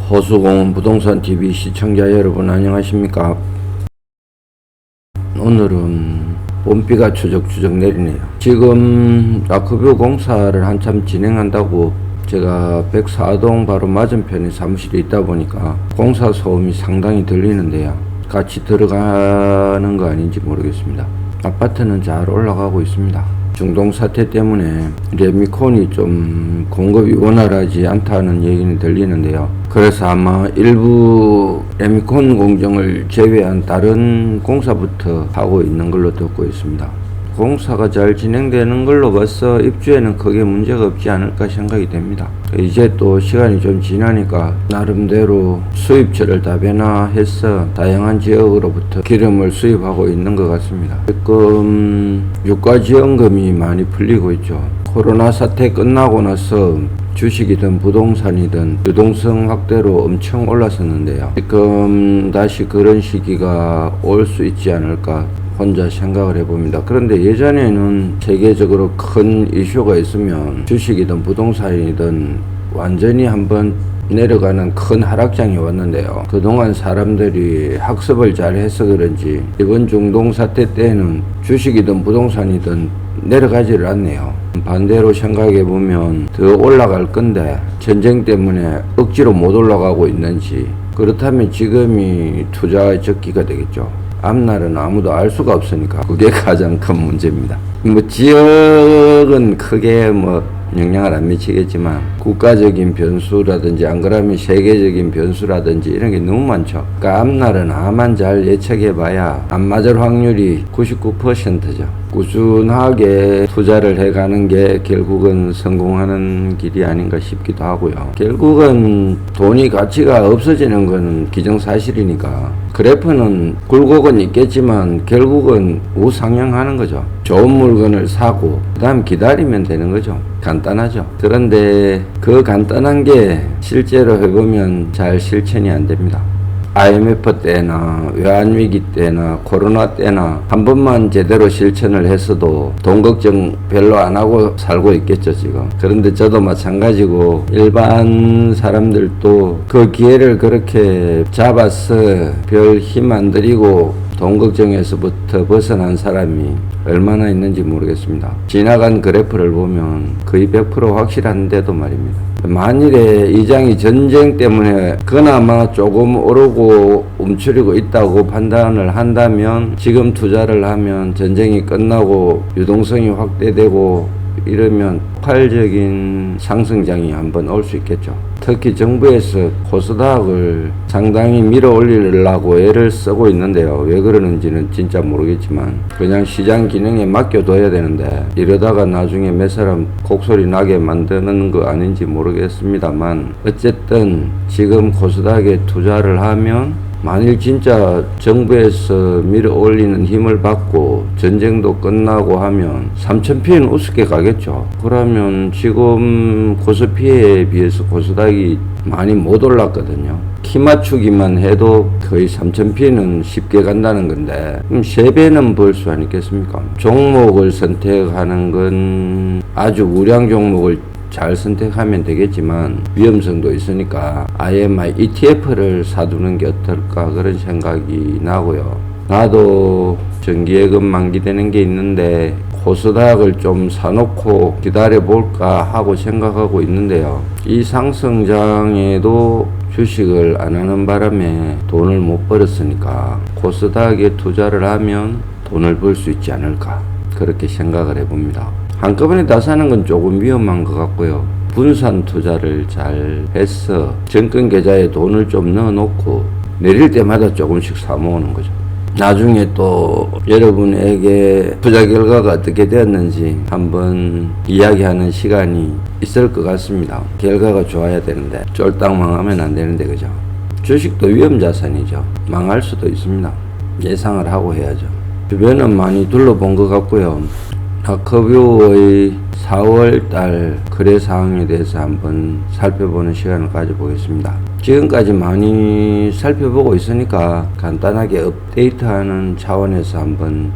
호수공원 부동산TV 시청자 여러분 안녕하십니까. 오늘은 봄비가 추적추적 내리네요. 지금 라크뷰 공사를 한참 진행한다고 제가 104동 바로 맞은편에 사무실에 있다 보니까 공사 소음이 상당히 들리는데요. 같이 들어가는 거 아닌지 모르겠습니다. 아파트는 잘 올라가고 있습니다. 중동 사태 때문에 레미콘이 좀 공급이 원활하지 않다는 얘기는 들리는데요. 그래서 아마 일부 레미콘 공정을 제외한 다른 공사부터 하고 있는 걸로 듣고 있습니다. 공사가 잘 진행되는 걸로 봐서 입주에는 크게 문제가 없지 않을까 생각이 됩니다. 이제 또 시간이 좀 지나니까 나름대로 수입처를 다변화해서 다양한 지역으로부터 기름을 수입하고 있는 것 같습니다. 지금 유가지원금이 많이 풀리고 있죠. 코로나 사태 끝나고 나서 주식이든 부동산이든 유동성 확대로 엄청 올랐었는데요. 지금 다시 그런 시기가 올 수 있지 않을까 혼자 생각을 해봅니다. 그런데 예전에는 세계적으로 큰 이슈가 있으면 주식이든 부동산이든 완전히 한번 내려가는 큰 하락장이 왔는데요. 그동안 사람들이 학습을 잘 해서 그런지 이번 중동 사태 때는 주식이든 부동산이든 내려가지를 않네요. 반대로 생각해 보면 더 올라갈 건데 전쟁 때문에 억지로 못 올라가고 있는지, 그렇다면 지금이 투자의 적기가 되겠죠. 앞날은 아무도 알 수가 없으니까 그게 가장 큰 문제입니다. 지역은 크게 영향을 안 미치겠지만 국가적인 변수라든지 안 그러면 세계적인 변수라든지 이런 게 너무 많죠. 그러니까 앞날은 아만 잘 예측해봐야 안 맞을 확률이 99%죠. 꾸준하게 투자를 해가는 게 결국은 성공하는 길이 아닌가 싶기도 하고요. 결국은 돈이 가치가 없어지는 건 기정사실이니까 그래프는 굴곡은 있겠지만 결국은 우상향하는 거죠. 좋은 물건을 사고 그 다음 기다리면 되는 거죠. 간단하죠. 그런데 그 간단한 게 실제로 해보면 잘 실천이 안 됩니다. IMF 때나 외환위기 때나 코로나 때나 한 번만 제대로 실천을 했어도 돈 걱정 별로 안 하고 살고 있겠죠 지금. 그런데 저도 마찬가지고 일반 사람들도 그 기회를 그렇게 잡아서 별 힘 안 들이고 돈 걱정에서부터 벗어난 사람이 얼마나 있는지 모르겠습니다. 지나간 그래프를 보면 거의 100% 확실한데도 말입니다. 만일에 이 장이 전쟁 때문에 그나마 조금 오르고 움츠리고 있다고 판단을 한다면 지금 투자를 하면 전쟁이 끝나고 유동성이 확대되고 이러면 폭발적인 상승장이 한번 올 수 있겠죠. 특히 정부에서 코스닥을 상당히 밀어 올리려고 애를 쓰고 있는데요. 왜 그러는지는 진짜 모르겠지만 그냥 시장 기능에 맡겨둬야 되는데 이러다가 나중에 몇 사람 곡소리 나게 만드는 거 아닌지 모르겠습니다만 어쨌든 지금 코스닥에 투자를 하면 만일 진짜 정부에서 밀어 올리는 힘을 받고 전쟁도 끝나고 하면 3,000피는 우습게 가겠죠. 그러면 지금 코스피에 비해서 코스닥이 많이 못 올랐거든요. 키 맞추기만 해도 거의 3,000피는 쉽게 간다는 건데 그럼 3배는 벌 수 아니겠습니까? 종목을 선택하는 건 아주 우량 종목을 잘 선택하면 되겠지만 위험성도 있으니까 IMI ETF를 사두는 게 어떨까 그런 생각이 나고요. 나도 정기예금 만기되는 게 있는데 코스닥을 좀 사놓고 기다려볼까 하고 생각하고 있는데요. 이 상승장에도 주식을 안 하는 바람에 돈을 못 벌었으니까 코스닥에 투자를 하면 돈을 벌 수 있지 않을까 그렇게 생각을 해봅니다. 한꺼번에 다 사는 건 조금 위험한 것 같고요. 분산 투자를 잘 해서 정권 계좌에 돈을 좀 넣어놓고 내릴 때마다 조금씩 사 모으는 거죠. 나중에 또 여러분에게 투자 결과가 어떻게 되었는지 한번 이야기하는 시간이 있을 것 같습니다. 결과가 좋아야 되는데 쫄딱 망하면 안 되는데 그죠? 주식도 위험자산이죠. 망할 수도 있습니다. 예상을 하고 해야죠. 주변은 많이 둘러본 것 같고요. 라크뷰의 4월달 거래 사항에 대해서 한번 살펴보는 시간을 가져보겠습니다. 지금까지 많이 살펴보고 있으니까 간단하게 업데이트하는 차원에서 한번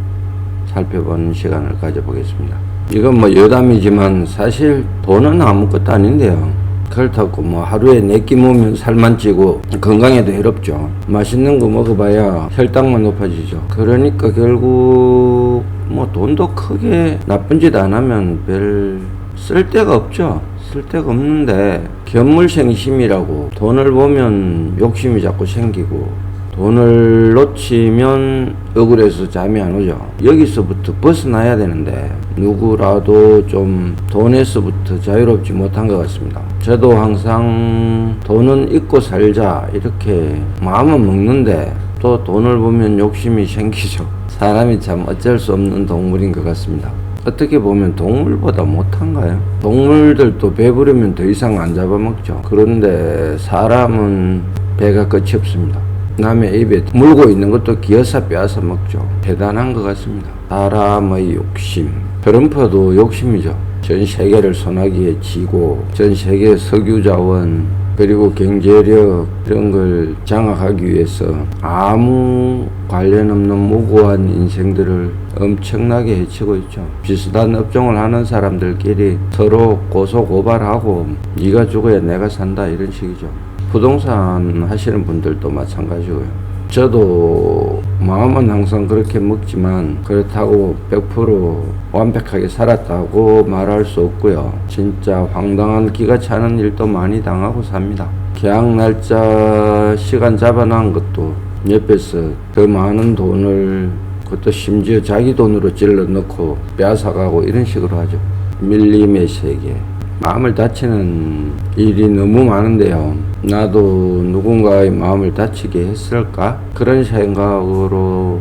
살펴보는 시간을 가져보겠습니다. 이건 여담이지만 사실 돈은 아무것도 아닌데요. 그렇다고 뭐 하루에 4끼 먹으면 살만 찌고 건강에도 해롭죠. 맛있는 거 먹어봐야 혈당만 높아지죠. 그러니까 결국 뭐 돈도 크게 나쁜 짓 안 하면 별 쓸데가 없죠. 쓸데가 없는데 견물생심이라고 돈을 보면 욕심이 자꾸 생기고 돈을 놓치면 억울해서 잠이 안 오죠. 여기서부터 벗어나야 되는데 누구라도 좀 돈에서부터 자유롭지 못한 것 같습니다. 저도 항상 돈은 잊고 살자 이렇게 마음은 먹는데 또 돈을 보면 욕심이 생기죠. 사람이 참 어쩔 수 없는 동물인 것 같습니다. 어떻게 보면 동물보다 못한가요? 동물들도 배부르면 더 이상 안 잡아먹죠. 그런데 사람은 배가 끝이 없습니다. 남의 입에 물고 있는 것도 기어서 빼앗아 먹죠. 대단한 것 같습니다. 사람의 욕심. 트럼프도 욕심이죠. 전 세계를 소나기에 쥐고 전 세계 석유 자원 그리고 경제력 이런 걸 장악하기 위해서 아무 관련 없는 무고한 인생들을 엄청나게 해치고 있죠. 비슷한 업종을 하는 사람들끼리 서로 고소고발하고 네가 죽어야 내가 산다 이런 식이죠. 부동산 하시는 분들도 마찬가지고요. 저도 마음은 항상 그렇게 먹지만 그렇다고 100% 완벽하게 살았다고 말할 수 없고요. 진짜 황당한 기가 차는 일도 많이 당하고 삽니다. 계약 날짜 시간 잡아놓은 것도 옆에서 더 많은 돈을 그것도 심지어 자기 돈으로 찔러 넣고 빼앗아가고 이런 식으로 하죠. 밀림의 세계. 마음을 다치는 일이 너무 많은데요. 나도 누군가의 마음을 다치게 했을까? 그런 생각으로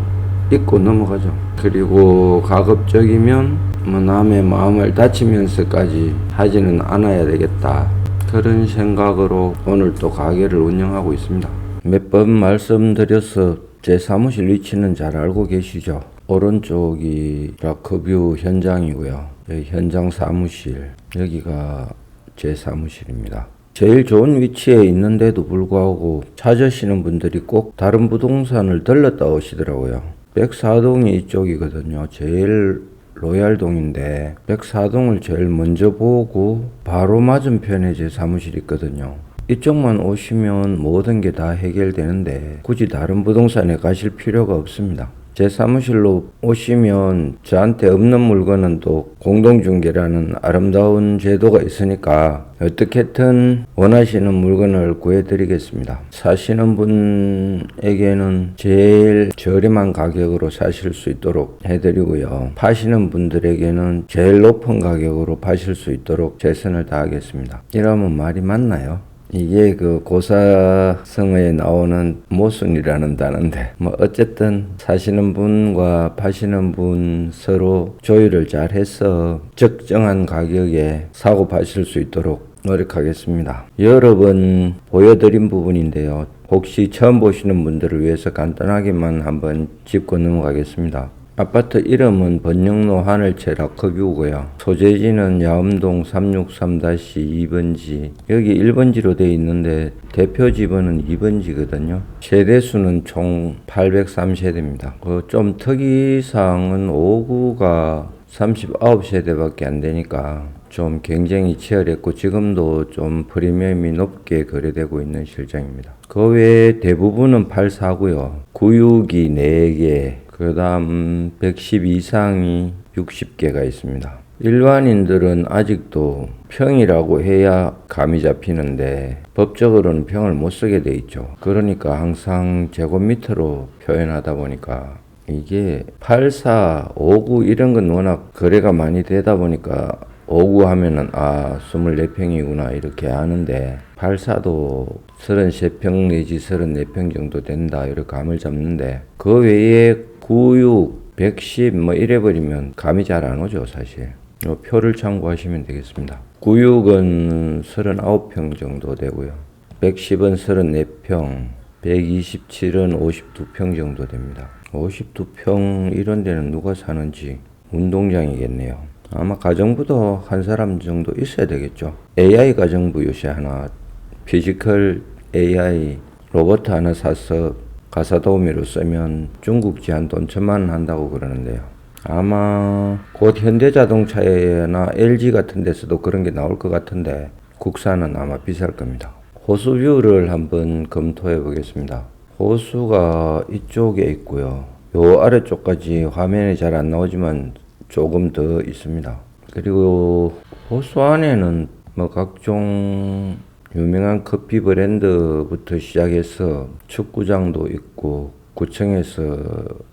잊고 넘어가죠. 그리고 가급적이면 뭐 남의 마음을 다치면서까지 하지는 않아야 되겠다. 그런 생각으로 오늘 또 가게를 운영하고 있습니다. 몇 번 말씀드려서 제 사무실 위치는 잘 알고 계시죠? 오른쪽이 라커뷰 현장이고요. 여기 현장 사무실, 여기가 제 사무실입니다. 제일 좋은 위치에 있는데도 불구하고 찾으시는 분들이 꼭 다른 부동산을 들렀다 오시더라고요. 104동이 이쪽이거든요. 제일 로얄동인데 104동을 제일 먼저 보고 바로 맞은편에 제 사무실이 있거든요. 이쪽만 오시면 모든 게 다 해결되는데 굳이 다른 부동산에 가실 필요가 없습니다. 제 사무실로 오시면 저한테 없는 물건은 또 공동중개라는 아름다운 제도가 있으니까 어떻게든 원하시는 물건을 구해드리겠습니다. 사시는 분에게는 제일 저렴한 가격으로 사실 수 있도록 해드리고요. 파시는 분들에게는 제일 높은 가격으로 파실 수 있도록 최선을 다하겠습니다. 이러면 말이 맞나요? 이게 그 고사성어에 나오는 모순이라는 단어인데 뭐 어쨌든 사시는 분과 파시는 분 서로 조율을 잘 해서 적정한 가격에 사고 파실 수 있도록 노력하겠습니다. 여러 번 보여드린 부분인데요. 혹시 처음 보시는 분들을 위해서 간단하게만 한번 짚고 넘어가겠습니다. 아파트 이름은 번영로 하늘채 라커뷰고요. 소재지는 야음동 363-2번지. 여기 1번지로 되어 있는데 대표 집은 2번지거든요. 세대수는 총 803세대입니다. 좀 특이사항은 5구가 39세대밖에 안 되니까 좀 경쟁이 치열했고 지금도 좀 프리미엄이 높게 거래되고 있는 실정입니다. 그 외에 대부분은 8사고요. 96이 4개. 그 다음 110 이상이 60개가 있습니다. 일반인들은 아직도 평이라고 해야 감이 잡히는데 법적으로는 평을 못 쓰게 돼 있죠. 그러니까 항상 제곱미터로 표현하다 보니까 이게 84, 59 이런 건 워낙 거래가 많이 되다 보니까 59 하면은 24평이구나 이렇게 아는데 84도 33평 내지 34평 정도 된다 이렇게 감을 잡는데 그 외에 96, 110 뭐 이래버리면 감이 잘 안 오죠 사실. 요 표를 참고하시면 되겠습니다. 96은 39평 정도 되고요. 110은 34평, 127은 52평 정도 됩니다. 52평 이런 데는 누가 사는지 운동장이겠네요. 아마 가정부도 한 사람 정도 있어야 되겠죠. AI 가정부 요새 하나, 피지컬 AI 로봇 하나 사서 가사도우미로 쓰면 중국지 한 돈 1,000만 원 한다고 그러는데요. 아마 곧 현대자동차나 LG 같은 데서도 그런 게 나올 것 같은데 국산은 아마 비쌀 겁니다. 호수뷰를 한번 검토해 보겠습니다. 호수가 이쪽에 있고요. 요 아래쪽까지 화면에 잘 안 나오지만 조금 더 있습니다. 그리고 호수 안에는 뭐 각종 유명한 커피 브랜드부터 시작해서 축구장도 있고 구청에서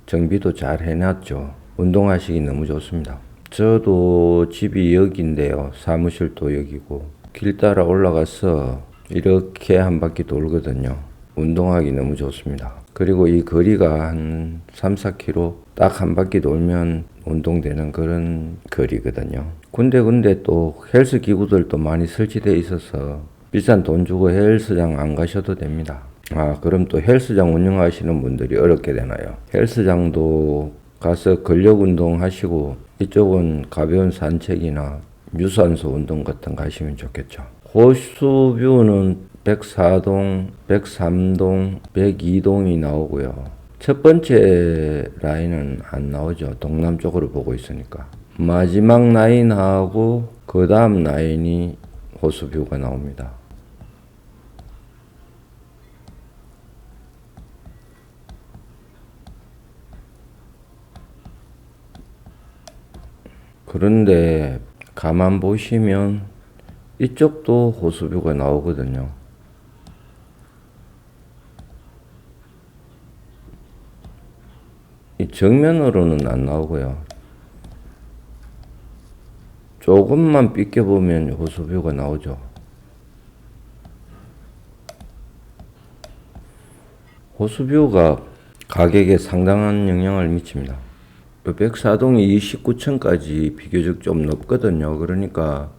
정비도 잘 해놨죠. 운동하시기 너무 좋습니다. 저도 집이 여기인데요. 사무실도 여기고 길 따라 올라가서 이렇게 한 바퀴 돌거든요. 운동하기 너무 좋습니다. 그리고 이 거리가 한 3, 4km 딱 한 바퀴 돌면 운동되는 그런 거리거든요. 군데 또 헬스 기구들도 많이 설치되어 있어서 비싼 돈 주고 헬스장 안 가셔도 됩니다. 그럼 또 헬스장 운영하시는 분들이 어렵게 되나요? 헬스장도 가서 근력 운동 하시고 이쪽은 가벼운 산책이나 유산소 운동 같은 거 하시면 좋겠죠. 호수뷰는 104동, 103동, 102동이 나오고요. 첫 번째 라인은 안 나오죠. 동남쪽으로 보고 있으니까. 마지막 라인하고 그 다음 라인이 호수뷰가 나옵니다. 그런데 가만 보시면 이쪽도 호수뷰가 나오거든요. 이 정면으로는 안 나오고요. 조금만 비껴보면 호수뷰가 나오죠. 호수뷰가 가격에 상당한 영향을 미칩니다. 104동이 29층까지 비교적 좀 높거든요. 그러니까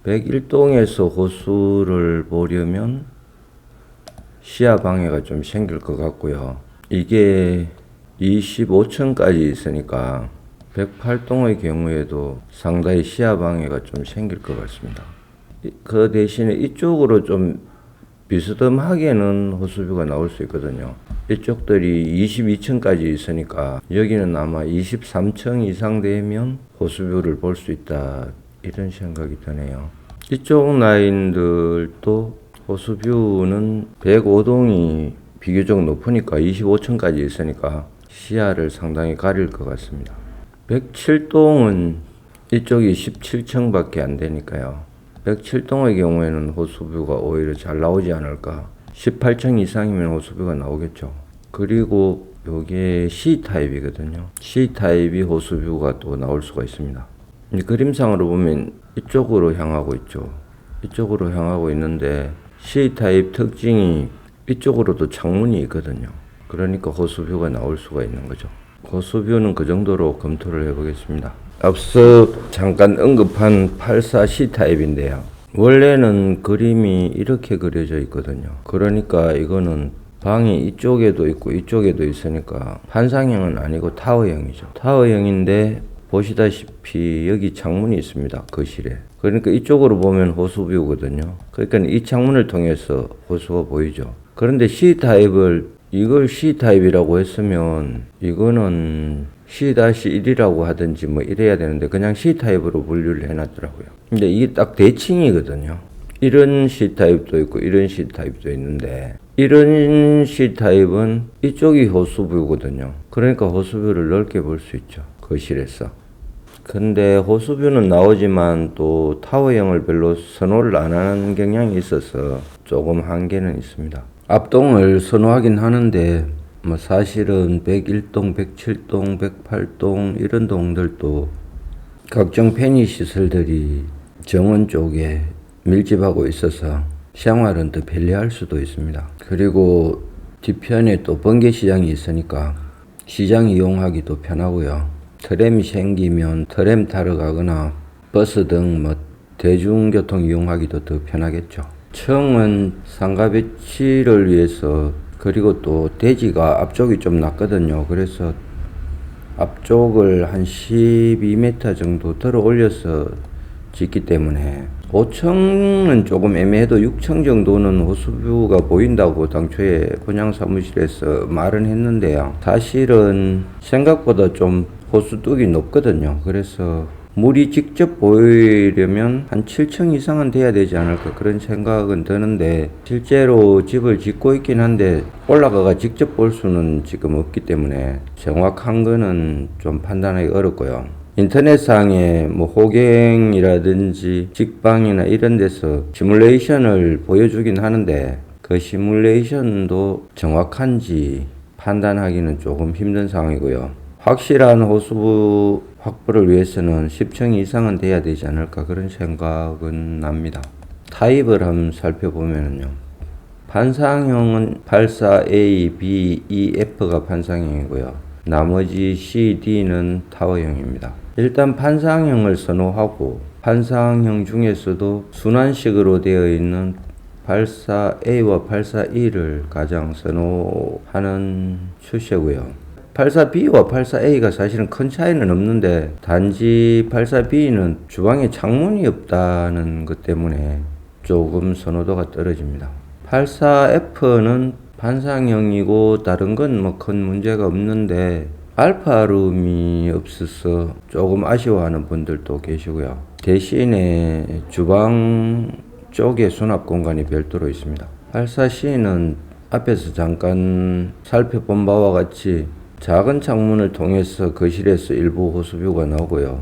101동에서 호수를 보려면 시야 방해가 좀 생길 것 같고요. 이게 25층까지 있으니까 108동의 경우에도 상당히 시야 방해가 좀 생길 것 같습니다. 그 대신에 이쪽으로 좀 비스듬하게는 호수뷰가 나올 수 있거든요. 이쪽들이 22층까지 있으니까 여기는 아마 23층 이상 되면 호수뷰를 볼 수 있다, 이런 생각이 드네요. 이쪽 라인들도 호수뷰는 105동이 비교적 높으니까 25층까지 있으니까 시야를 상당히 가릴 것 같습니다. 107동은 이쪽이 17층밖에 안 되니까요. 107동의 경우에는 호수뷰가 오히려 잘 나오지 않을까. 18층 이상이면 호수뷰가 나오겠죠. 그리고 요게 C타입이거든요. C타입이 호수뷰가 또 나올 수가 있습니다. 그림상으로 보면 이쪽으로 향하고 있죠. 이쪽으로 향하고 있는데 C타입 특징이 이쪽으로도 창문이 있거든요. 그러니까 호수뷰가 나올 수가 있는 거죠. 호수뷰는 그 정도로 검토를 해보겠습니다. 앞서 잠깐 언급한 84C 타입인데요. 원래는 그림이 이렇게 그려져 있거든요. 그러니까 이거는 방이 이쪽에도 있고 이쪽에도 있으니까 판상형은 아니고 타워형이죠. 타워형인데 보시다시피 여기 창문이 있습니다. 거실에. 그러니까 이쪽으로 보면 호수뷰거든요. 그러니까 이 창문을 통해서 호수가 보이죠. 그런데 이걸 C타입이라고 했으면 이거는 C-1이라고 하든지 뭐 이래야 되는데 그냥 C타입으로 분류를 해놨더라고요. 근데 이게 딱 대칭이거든요. 이런 C타입도 있고 이런 C타입도 있는데 이런 C타입은 이쪽이 호수뷰거든요. 그러니까 호수뷰를 넓게 볼 수 있죠. 거실에서. 근데 호수뷰는 나오지만 또 타워형을 별로 선호를 안 하는 경향이 있어서 조금 한계는 있습니다. 앞동을 선호하긴 하는데 뭐 사실은 101동, 107동, 108동 이런 동들도 각종 편의 시설들이 정원 쪽에 밀집하고 있어서 생활은 더 편리할 수도 있습니다. 그리고 뒤편에 또 번개시장이 있으니까 시장 이용하기도 편하고요. 트램이 생기면 트램 타러 가거나 버스 등 뭐 대중교통 이용하기도 더 편하겠죠. 층은 상가 배치를 위해서 그리고 또 대지가 앞쪽이 좀 낮거든요. 그래서 앞쪽을 한 12m 정도 들어 올려서 짓기 때문에 5층은 조금 애매해도 6층 정도는 호수뷰가 보인다고 당초에 분양사무실에서 말은 했는데요. 사실은 생각보다 좀 호수 뚝이 높거든요. 그래서 물이 직접 보이려면 한 7층 이상은 돼야 되지 않을까 그런 생각은 드는데 실제로 집을 짓고 있긴 한데 올라가가 직접 볼 수는 지금 없기 때문에 정확한 거는 좀 판단하기 어렵고요. 인터넷상에 뭐 호갱이라든지 직방이나 이런 데서 시뮬레이션을 보여주긴 하는데 그 시뮬레이션도 정확한지 판단하기는 조금 힘든 상황이고요. 확실한 호수부 확보를 위해서는 10층 이상은 돼야 되지 않을까 그런 생각은 납니다. 타입을 한번 살펴보면요. 판상형은 84A, B, E, F가 판상형이고요. 나머지 C, D는 타워형입니다. 일단 판상형을 선호하고 판상형 중에서도 순환식으로 되어 있는 84A와 84E를 가장 선호하는 추세고요. 84B와 84A가 사실은 큰 차이는 없는데 단지 84B는 주방에 창문이 없다는 것 때문에 조금 선호도가 떨어집니다. 84F는 판상형이고 다른 건 뭐 큰 문제가 없는데 알파룸이 없어서 조금 아쉬워하는 분들도 계시고요. 대신에 주방 쪽에 수납 공간이 별도로 있습니다. 84C는 앞에서 잠깐 살펴본 바와 같이 작은 창문을 통해서 거실에서 일부 호수뷰가 나오고요.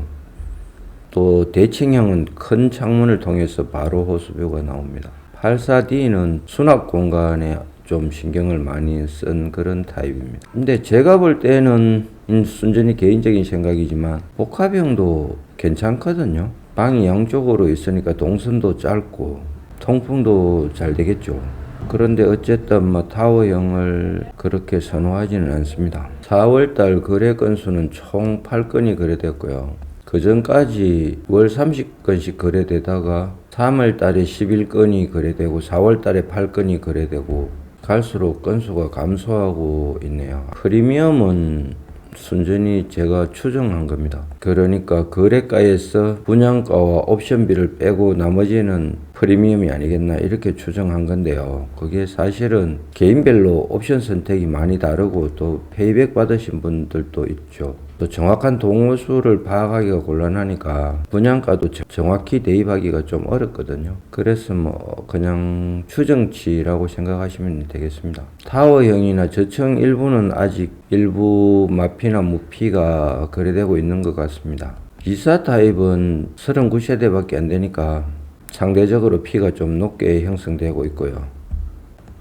또 대칭형은 큰 창문을 통해서 바로 호수뷰가 나옵니다. 84D는 수납 공간에 좀 신경을 많이 쓴 그런 타입입니다. 근데 제가 볼 때는 순전히 개인적인 생각이지만 복합형도 괜찮거든요. 방이 양쪽으로 있으니까 동선도 짧고 통풍도 잘 되겠죠. 그런데 어쨌든 뭐 타워형을 그렇게 선호하지는 않습니다. 4월달 거래 건수는 총 8건이 거래됐고요. 그 전까지 월 30건씩 거래되다가 3월달에 11건이 거래되고 4월달에 8건이 거래되고 갈수록 건수가 감소하고 있네요. 프리미엄은 순전히 제가 추정한 겁니다. 그러니까 거래가에서 분양가와 옵션비를 빼고 나머지는 프리미엄이 아니겠나 이렇게 추정한 건데요. 그게 사실은 개인별로 옵션 선택이 많이 다르고 또 페이백 받으신 분들도 있죠. 또 정확한 동호수를 파악하기가 곤란하니까 분양가도 정확히 대입하기가 좀 어렵거든요. 그래서 뭐 그냥 추정치라고 생각하시면 되겠습니다. 타워형이나 저층 일부는 아직 일부 마피나 무피가 거래되고 있는 것 같습니다. 기사 타입은 39세대밖에 안 되니까 상대적으로 피가 좀 높게 형성되고 있고요.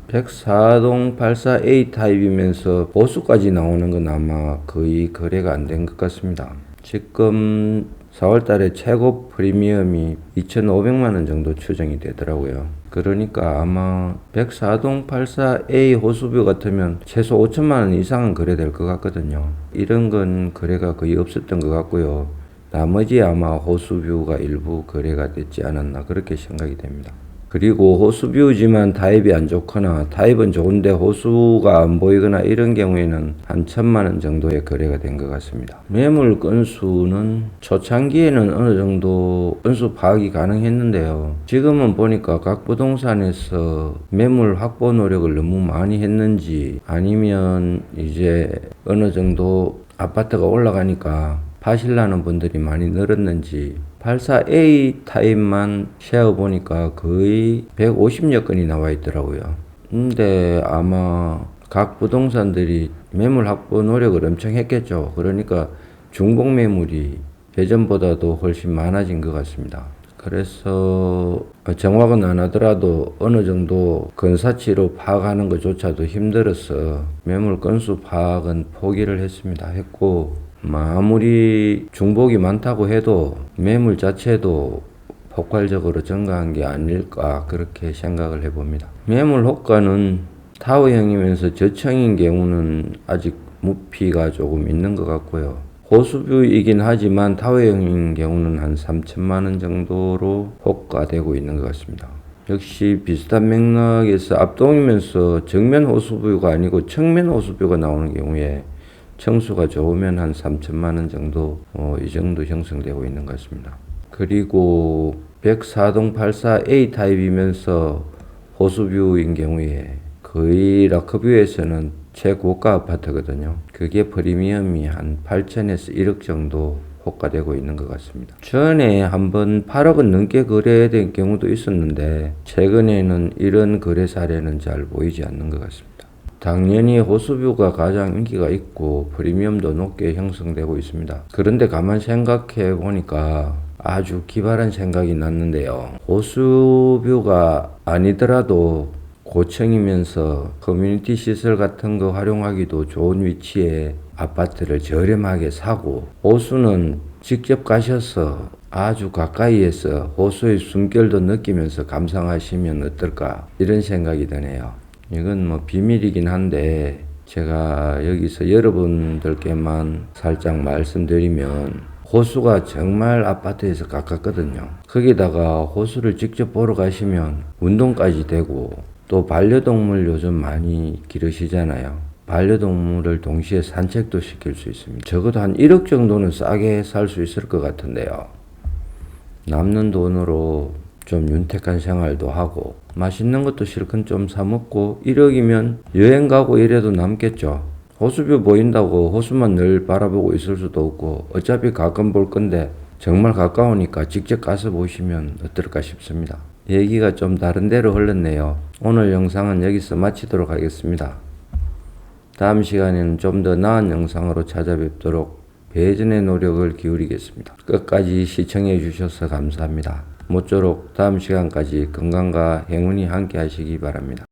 104동 84A 타입이면서 보수까지 나오는 건 아마 거의 거래가 안 된 것 같습니다. 지금 4월달에 최고 프리미엄이 2,500만원 정도 추정이 되더라고요. 그러니까 아마 104동 84A 호수뷰 같으면 최소 5천만원 이상은 거래될 것 같거든요. 이런 건 거래가 거의 없었던 것 같고요. 나머지 아마 호수뷰가 일부 거래가 됐지 않았나 그렇게 생각이 됩니다. 그리고 호수뷰지만 타입이 안 좋거나 타입은 좋은데 호수가 안 보이거나 이런 경우에는 한 1,000만원 정도의 거래가 된 것 같습니다. 매물 건수는 초창기에는 어느 정도 건수 파악이 가능했는데요. 지금은 보니까 각 부동산에서 매물 확보 노력을 너무 많이 했는지 아니면 이제 어느 정도 아파트가 올라가니까 파실나는 분들이 많이 늘었는지 84A 타입만 세어보니까 거의 150여 건이 나와 있더라고요. 근데 아마 각 부동산들이 매물 확보 노력을 엄청 했겠죠. 그러니까 중복 매물이 예전보다도 훨씬 많아진 것 같습니다. 그래서 정확은 안 하더라도 어느 정도 근사치로 파악하는 것조차도 힘들어서 매물 건수 파악은 포기를 했고 아무리 중복이 많다고 해도 매물 자체도 폭발적으로 증가한 게 아닐까 그렇게 생각을 해봅니다. 매물 호가는 타워형이면서 저층인 경우는 아직 무피가 조금 있는 것 같고요. 호수뷰이긴 하지만 타워형인 경우는 한 3천만원 정도로 호가되고 있는 것 같습니다. 역시 비슷한 맥락에서 앞동이면서 정면 호수뷰가 아니고 측면 호수뷰가 나오는 경우에 청수가 좋으면 한 3천만원 정도 이 정도 형성되고 있는 것 같습니다. 그리고 104동 84A 타입이면서 호수뷰인 경우에 거의 라크뷰에서는 최고가 아파트거든요. 그게 프리미엄이 한 8천에서 1억 정도 호가되고 있는 것 같습니다. 전에 한번 8억은 넘게 거래된 경우도 있었는데 최근에는 이런 거래 사례는 잘 보이지 않는 것 같습니다. 당연히 호수뷰가 가장 인기가 있고 프리미엄도 높게 형성되고 있습니다. 그런데 가만 생각해 보니까 아주 기발한 생각이 났는데요. 호수뷰가 아니더라도 고층이면서 커뮤니티 시설 같은 거 활용하기도 좋은 위치에 아파트를 저렴하게 사고 호수는 직접 가셔서 아주 가까이에서 호수의 숨결도 느끼면서 감상하시면 어떨까 이런 생각이 드네요. 이건 뭐 비밀이긴 한데 제가 여기서 여러분들께만 살짝 말씀드리면 호수가 정말 아파트에서 가깝거든요. 거기다가 호수를 직접 보러 가시면 운동까지 되고 또 반려동물 요즘 많이 기르시잖아요. 반려동물을 동시에 산책도 시킬 수 있습니다. 적어도 한 1억 정도는 싸게 살 수 있을 것 같은데요. 남는 돈으로 좀 윤택한 생활도 하고 맛있는 것도 실컷 좀 사 먹고 1억이면 여행 가고 이래도 남겠죠. 호수뷰 보인다고 호수만 늘 바라보고 있을 수도 없고 어차피 가끔 볼 건데 정말 가까우니까 직접 가서 보시면 어떨까 싶습니다. 얘기가 좀 다른 데로 흘렀네요. 오늘 영상은 여기서 마치도록 하겠습니다. 다음 시간에는 좀 더 나은 영상으로 찾아뵙도록 배전의 노력을 기울이겠습니다. 끝까지 시청해 주셔서 감사합니다. 모쪼록 다음 시간까지 건강과 행운이 함께 하시기 바랍니다.